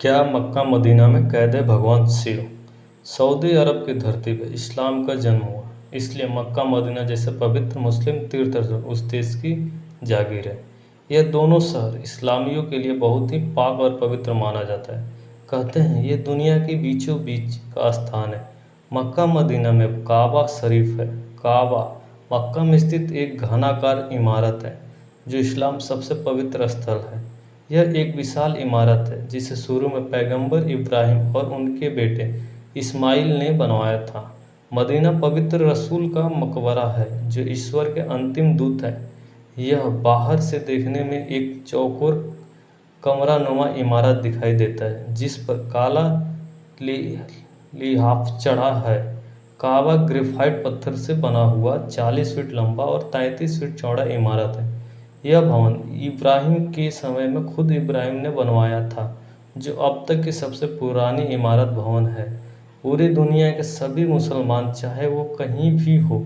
क्या Mecca Medina में कैद है भगवान शिव। सऊदी अरब की धरती पर इस्लाम का जन्म हुआ, इसलिए मक्का मदीना जैसे पवित्र मुस्लिम तीर्थ उस देश की जागीर है। यह दोनों शहर इस्लामियों के लिए बहुत ही पाक और पवित्र माना जाता है। कहते हैं ये दुनिया के बीचों बीच का स्थान है। मक्का मदीना में काबा शरीफ है। काबा मक्का में स्थित एक घनाकार इमारत है जो इस्लाम सबसे पवित्र स्थल है। यह एक विशाल इमारत है जिसे शुरू में पैगंबर इब्राहिम और उनके बेटे इस्माइल ने बनवाया था। मदीना पवित्र रसूल का मकबरा है जो ईश्वर के अंतिम दूत है। यह बाहर से देखने में एक चौकोर कमरानुमा इमारत दिखाई देता है जिस पर काला लिहाफ चढ़ा है। काबा ग्रेफाइट पत्थर से बना हुआ 40 फीट लंबा और 33 फीट चौड़ा इमारत है। यह भवन इब्राहिम के समय में खुद इब्राहिम ने बनवाया था, जो अब तक की सबसे पुरानी इमारत भवन है। पूरी दुनिया के सभी मुसलमान, चाहे वो कहीं भी हो,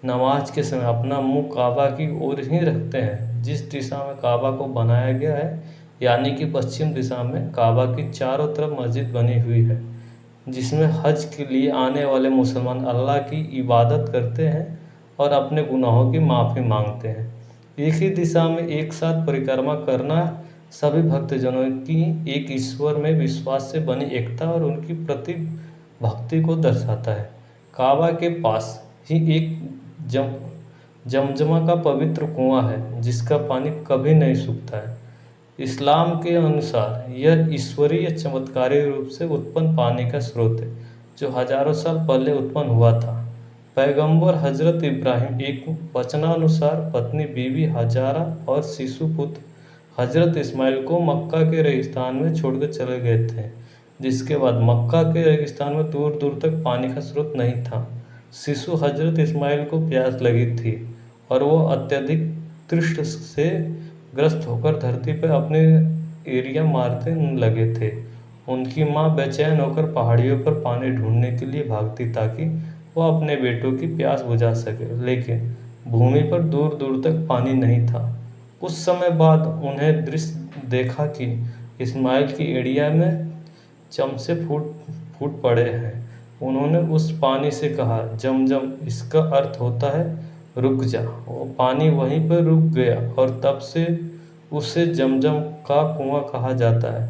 नमाज के समय अपना मुंह काबा की ओर ही रखते हैं। जिस दिशा में काबा को बनाया गया है, यानी कि पश्चिम दिशा में, काबा की चारों तरफ मस्जिद बनी हुई है जिसमें हज के लिए आने वाले मुसलमान अल्लाह की इबादत करते हैं और अपने गुनाहों की माफ़ी मांगते हैं। एक ही दिशा में एक साथ परिक्रमा करना सभी भक्तजनों की एक ईश्वर में विश्वास से बनी एकता और उनकी प्रति भक्ति को दर्शाता है। काबा के पास ही एक जमजमा का पवित्र कुआं है जिसका पानी कभी नहीं सूखता है। इस्लाम के अनुसार यह ईश्वरीय चमत्कारी रूप से उत्पन्न पानी का स्रोत है जो हजारों साल पहले उत्पन्न हुआ था। पैगंबर हजरत इब्राहिम एक वचनानुसार पत्नी बीवी हजारा और शिशु पुत्र हजरत इस्माइल को मक्का के रेगिस्तान में छोड़कर चले गए थे, जिसके बाद मक्का के रेगिस्तान में दूर दूर तक पानी का स्रोत नहीं था। शिशु हजरत इस्माइल को प्यास लगी थी और वो अत्यधिक तृष्ण से ग्रस्त होकर धरती पर अपने एरिया मारते लगे थे। उनकी माँ बेचैन होकर पहाड़ियों पर पानी ढूंढने के लिए भागती ताकि वो अपने बेटों की प्यास बुझा सके, लेकिन भूमि पर दूर दूर तक पानी नहीं था। कुछ समय बाद उन्हें दृश्य देखा कि इस्माइल की एड़िया में चमसे फूट फूट पड़े हैं। उन्होंने उस पानी से कहा, जमजम, इसका अर्थ होता है रुक जा। वो पानी वहीं पर रुक गया और तब से उसे जमजम का कुआं कहा जाता है,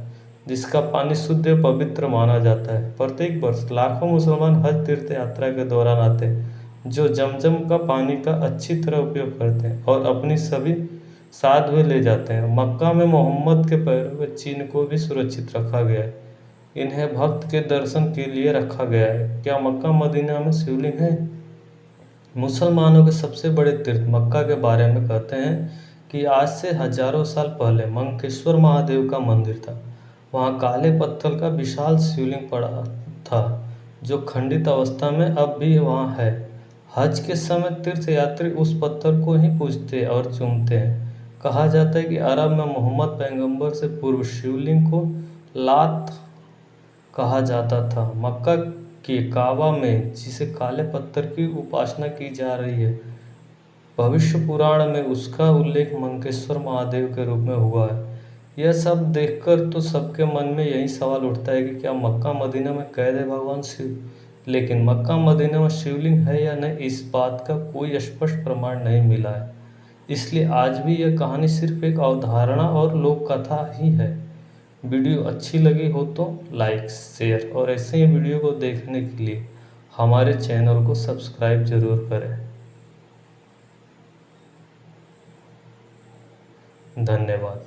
जिसका पानी शुद्ध और पवित्र माना जाता है। प्रत्येक वर्ष लाखों मुसलमान हज तीर्थ यात्रा के दौरान आते हैं जो जमजम का पानी का अच्छी तरह उपयोग करते हैं और अपनी सभी साथ में ले जाते हैं। मक्का में मोहम्मद के पैरों के चिन्ह को भी सुरक्षित रखा गया है। इन्हें भक्त के दर्शन के लिए रखा गया है। क्या मक्का मदीना में शिवलिंग है? मुसलमानों के सबसे बड़े तीर्थ मक्का के बारे में कहते हैं कि आज से हजारों साल पहले मंकेश्वर महादेव का मंदिर था। वहाँ काले पत्थर का विशाल शिवलिंग पड़ा था जो खंडित अवस्था में अब भी वहाँ है। हज के समय तीर्थयात्री उस पत्थर को ही पूजते और चूमते हैं। कहा जाता है कि अरब में मोहम्मद पैगंबर से पूर्व शिवलिंग को लात कहा जाता था। मक्का के काबा में जिसे काले पत्थर की उपासना की जा रही है, भविष्य पुराण में उसका उल्लेख मंकेश्वर महादेव के रूप में हुआ है। यह सब देखकर तो सबके मन में यही सवाल उठता है कि क्या मक्का मदीना में कैद है भगवान शिव। लेकिन मक्का मदीना में शिवलिंग है या नहीं, इस बात का कोई स्पष्ट प्रमाण नहीं मिला है। इसलिए आज भी यह कहानी सिर्फ एक अवधारणा और लोक कथा ही है। वीडियो अच्छी लगी हो तो लाइक, शेयर और ऐसे ही वीडियो को देखने के लिए हमारे चैनल को सब्सक्राइब जरूर करें। धन्यवाद।